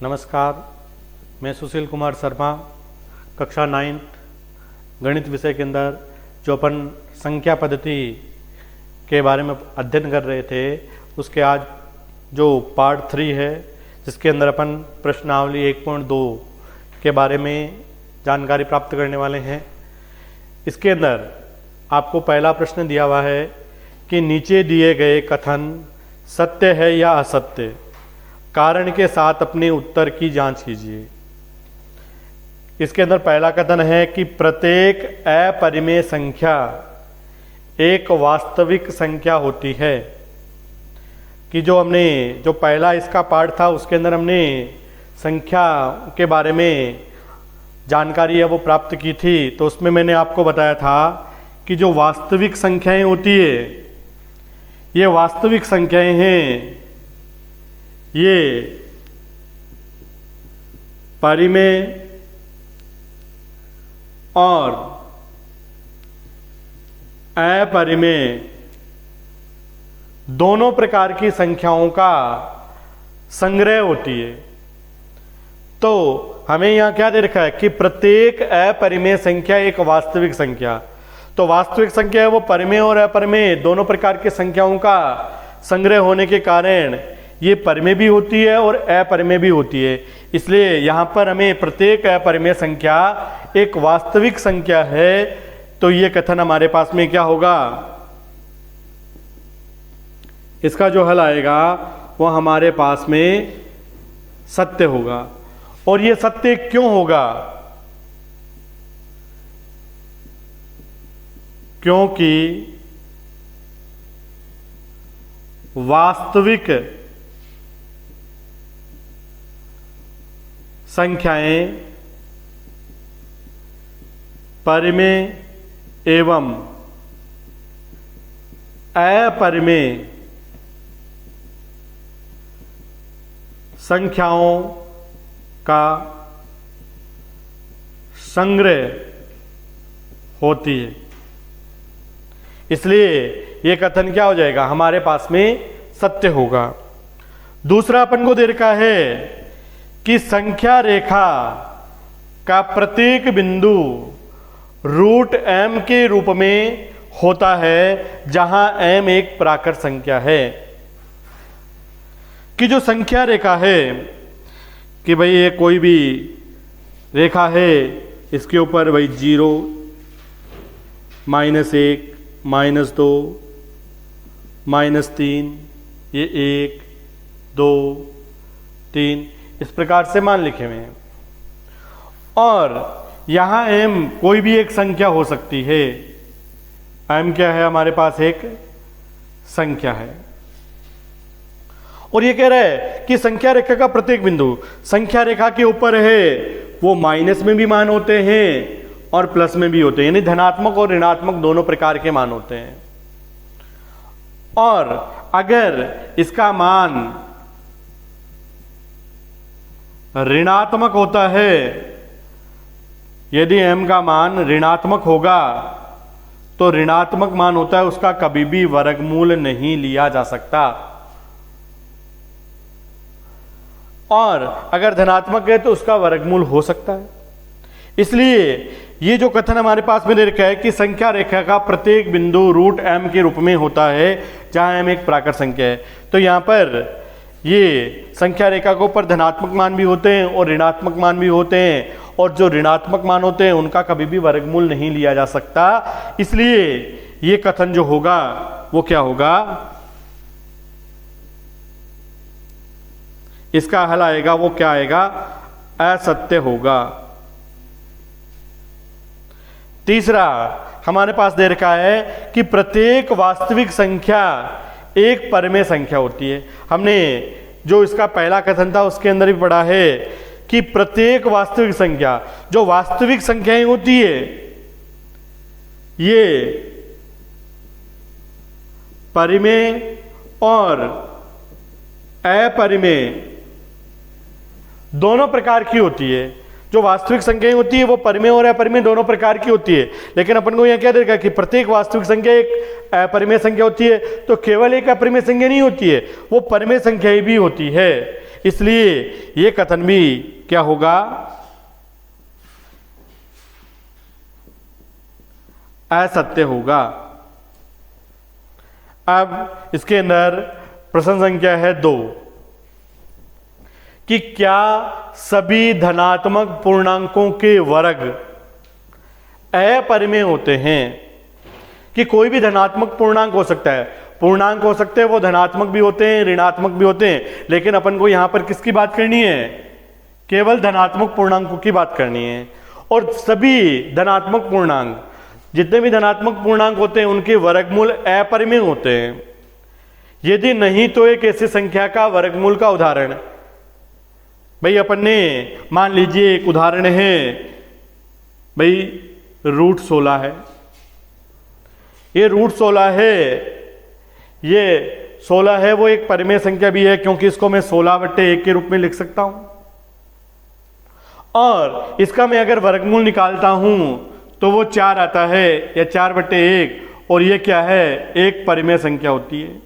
नमस्कार, मैं सुशील कुमार शर्मा, कक्षा 9 गणित विषय के अंदर जो अपन संख्या पद्धति के बारे में अध्ययन कर रहे थे उसके आज जो पार्ट 3 है जिसके अंदर अपन प्रश्नावली 1.2 के बारे में जानकारी प्राप्त करने वाले हैं। इसके अंदर आपको पहला प्रश्न दिया हुआ है कि नीचे दिए गए कथन सत्य है या असत्य, कारण के साथ अपने उत्तर की जांच कीजिए। इसके अंदर पहला कथन है कि प्रत्येक अपरिमेय संख्या एक वास्तविक संख्या होती है। कि जो पहला इसका पार्ट था उसके अंदर हमने संख्या के बारे में जानकारी है वो प्राप्त की थी, तो उसमें मैंने आपको बताया था कि जो वास्तविक संख्याएं होती है, ये वास्तविक संख्याएं हैं, ये परिमेय और अपरिमेय दोनों प्रकार की संख्याओं का संग्रह होती है। तो हमें यहां क्या दे रखा है कि प्रत्येक अपरिमेय संख्या एक वास्तविक संख्या, तो वास्तविक संख्या है वो परिमेय और अपरिमेय दोनों प्रकार की संख्याओं का संग्रह होने के कारण ये परिमेय भी होती है और अपरिमेय भी होती है। इसलिए यहां पर हमें प्रत्येक अपरिमेय संख्या एक वास्तविक संख्या है, तो ये कथन हमारे पास में क्या होगा, इसका जो हल आएगा वो हमारे पास में सत्य होगा। और ये सत्य क्यों होगा? क्योंकि वास्तविक संख्याएं परिमेय एवं अपरिमेय संख्याओं का संग्रह होती है। इसलिए यह कथन क्या हो जाएगा, हमारे पास में सत्य होगा। दूसरा अपन को दे रखा है कि संख्या रेखा का प्रत्येक बिंदु रूट m के रूप में होता है जहां m एक प्राकृत संख्या है। कि जो संख्या रेखा है कि भाई ये कोई भी रेखा है, इसके ऊपर भाई 0, -1, -2, -3, ये 1, 2, 3 इस प्रकार से मान लिखे हुए हैं। और यहां m कोई भी एक संख्या हो सकती है। m क्या है, हमारे पास एक संख्या है। और ये कह रहा है कि संख्या रेखा का प्रत्येक बिंदु संख्या रेखा के ऊपर है वो माइनस में भी मान होते हैं और प्लस में भी होते हैं, यानी धनात्मक और ऋणात्मक दोनों प्रकार के मान होते हैं। और अगर इसका मान ऋणात्मक होता है, यदि m का मान ऋणात्मक होगा तो ऋणात्मक मान होता है उसका कभी भी वर्गमूल नहीं लिया जा सकता। और अगर धनात्मक है तो उसका वर्गमूल हो सकता है। इसलिए ये जो कथन हमारे पास में दे रखा है कि संख्या रेखा का प्रत्येक बिंदु रूट m के रूप में होता है जहां m एक प्राकृत संख्या है, तो यहां पर ये संख्या रेखा के ऊपर धनात्मक मान भी होते हैं और ऋणात्मक मान भी होते हैं, और जो ऋणात्मक मान होते हैं उनका कभी भी वर्गमूल नहीं लिया जा सकता। इसलिए ये कथन जो होगा वो क्या होगा, इसका हल आएगा वो क्या आएगा, असत्य होगा। तीसरा हमारे पास दे रखा है कि प्रत्येक वास्तविक संख्या एक परिमेय संख्या होती है। हमने जो इसका पहला कथन था उसके अंदर भी पढ़ा है कि प्रत्येक वास्तविक संख्या, जो वास्तविक संख्याएं होती है ये परिमेय और अपरिमेय दोनों प्रकार की होती है। जो वास्तविक संख्याएं होती है वो परिमेय और अपरिमेय दोनों प्रकार की होती है, लेकिन अपन को यहां क्या देगा कि प्रत्येक वास्तविक संख्या एक अपरिमेय संख्या होती है, तो केवल एक अपरिमेय संख्या नहीं होती है, वो परिमेय संख्या भी होती है। इसलिए ये कथन भी क्या होगा, असत्य होगा। अब इसके अंदर प्रश्न संख्या है 2 कि क्या सभी धनात्मक पूर्णांकों के वर्ग अपरिमेय होते हैं? कि कोई भी धनात्मक पूर्णांक हो सकता है, पूर्णांक हो सकते हैं, वो धनात्मक भी होते हैं, ऋणात्मक भी होते हैं, लेकिन अपन को यहां पर किसकी बात करनी है? केवल धनात्मक पूर्णांकों की बात करनी है। और सभी धनात्मक पूर्णांक, जितने भी धनात्मक पूर्णांक होते हैं उनके वर्गमूल अपरिमेय होते हैं। यदि नहीं तो एक ऐसी संख्या का वर्गमूल का उदाहरण, भाई अपन ने मान लीजिए एक उदाहरण है भाई √16 है, ये √16 है, ये 16 है, वो एक परिमेय संख्या भी है क्योंकि इसको मैं 16/1 के रूप में लिख सकता हूं। और इसका मैं अगर वर्गमूल निकालता हूं तो वो 4 आता है या 4/1, और ये क्या है, एक परिमेय संख्या होती है।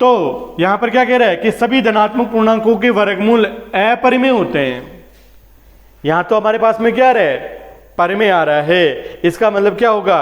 तो यहां पर क्या कह रहा है कि सभी धनात्मक पूर्णांकों के वर्गमूल अपरिमेय होते हैं। यहां तो हमारे पास में क्या आ रहा है, परिमेय आ रहा है। इसका मतलब क्या होगा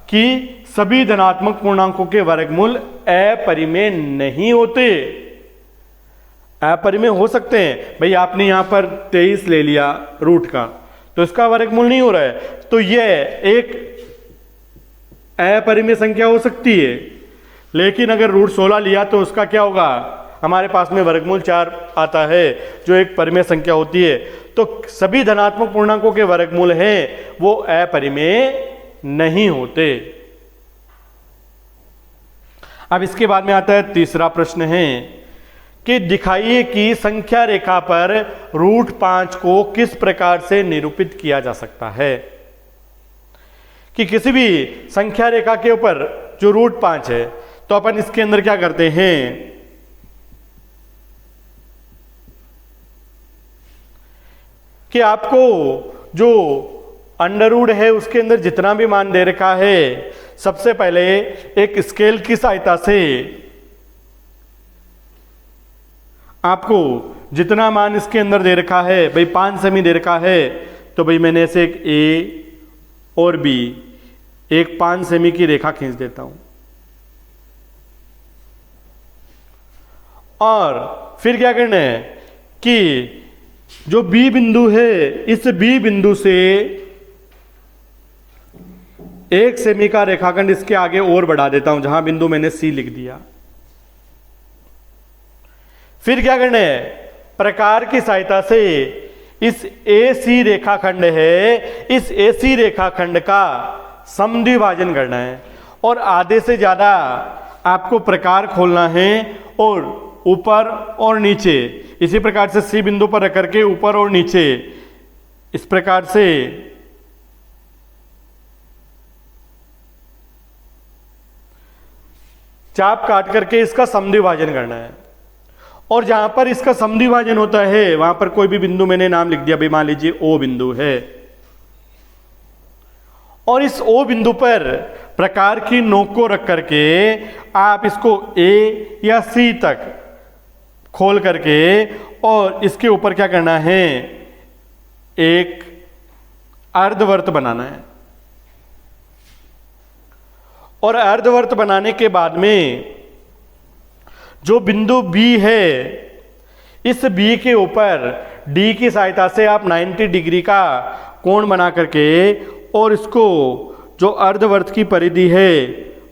कि सभी धनात्मक पूर्णांकों के वर्गमूल अपरिमेय नहीं होते। अपरिमेय हो सकते हैं, भाई आपने यहां पर 23 ले लिया रूट का, तो इसका वर्गमूल नहीं हो रहा है, तो यह एक अपरिमेय संख्या हो सकती है। लेकिन अगर √16 लिया तो उसका क्या होगा, हमारे पास में वर्गमूल 4 आता है जो एक परिमेय संख्या होती है। तो सभी धनात्मक पूर्णांकों के वर्गमूल हैं वो अपरिमेय नहीं होते। अब इसके बाद में आता है तीसरा प्रश्न है कि दिखाइए कि संख्या रेखा पर √5 को किस प्रकार से निरूपित किया जा सकता है। कि किसी भी संख्या रेखा के ऊपर जो √5 है, तो अपन इसके अंदर क्या करते हैं कि आपको जो अंडर है उसके अंदर जितना भी मान दे रखा है, सबसे पहले एक स्केल की सहायता से आपको जितना मान इसके अंदर दे रखा है, भाई 5 सेमी दे रखा है, तो भाई मैंने ऐसे एक ए और बी एक 5 सेमी की रेखा खींच देता हूं। और फिर क्या करना है कि जो बी बिंदु है, इस बी बिंदु से 1 सेमी का रेखाखंड इसके आगे और बढ़ा देता हूं, जहां बिंदु मैंने सी लिख दिया। फिर क्या करना है, प्रकार की सहायता से इस AC रेखाखंड है, इस AC रेखाखंड का समद्विभाजन करना है और आधे से ज्यादा आपको प्रकार खोलना है और ऊपर और नीचे इसी प्रकार से सी बिंदु पर रख करके ऊपर और नीचे इस प्रकार से चाप काट करके इसका समद्विभाजन करना है। और जहां पर इसका समद्विभाजन होता है वहां पर कोई भी बिंदु मैंने नाम लिख दिया, भाई मान लीजिए O बिंदु है, और इस O बिंदु पर प्रकार की नोक को रख करके आप इसको A या C तक खोल करके और इसके ऊपर क्या करना है, एक अर्धवर्त बनाना है। और अर्धवर्त बनाने के बाद में जो बिंदु B है, इस B के ऊपर D की सहायता से आप 90 डिग्री का कोण बना करके और इसको जो अर्धवर्त की परिधि है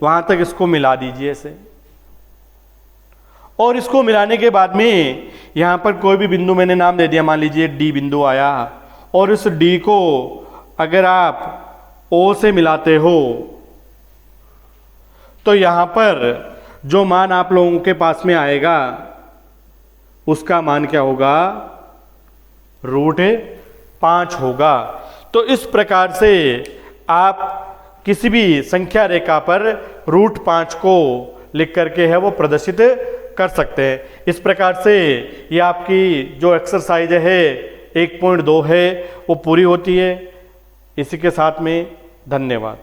वहां तक इसको मिला दीजिए ऐसे। और इसको मिलाने के बाद में यहां पर कोई भी बिंदु मैंने नाम दे दिया, मान लीजिए D बिंदु आया, और इस D को अगर आप O से मिलाते हो तो यहां पर जो मान आप लोगों के पास में आएगा उसका मान क्या होगा, √5 होगा। तो इस प्रकार से आप किसी भी संख्या रेखा पर √5 को लिख करके है वो प्रदर्शित कर सकते हैं। इस प्रकार से ये आपकी जो एक्सरसाइज है 1.2 है वो पूरी होती है। इसी के साथ में धन्यवाद।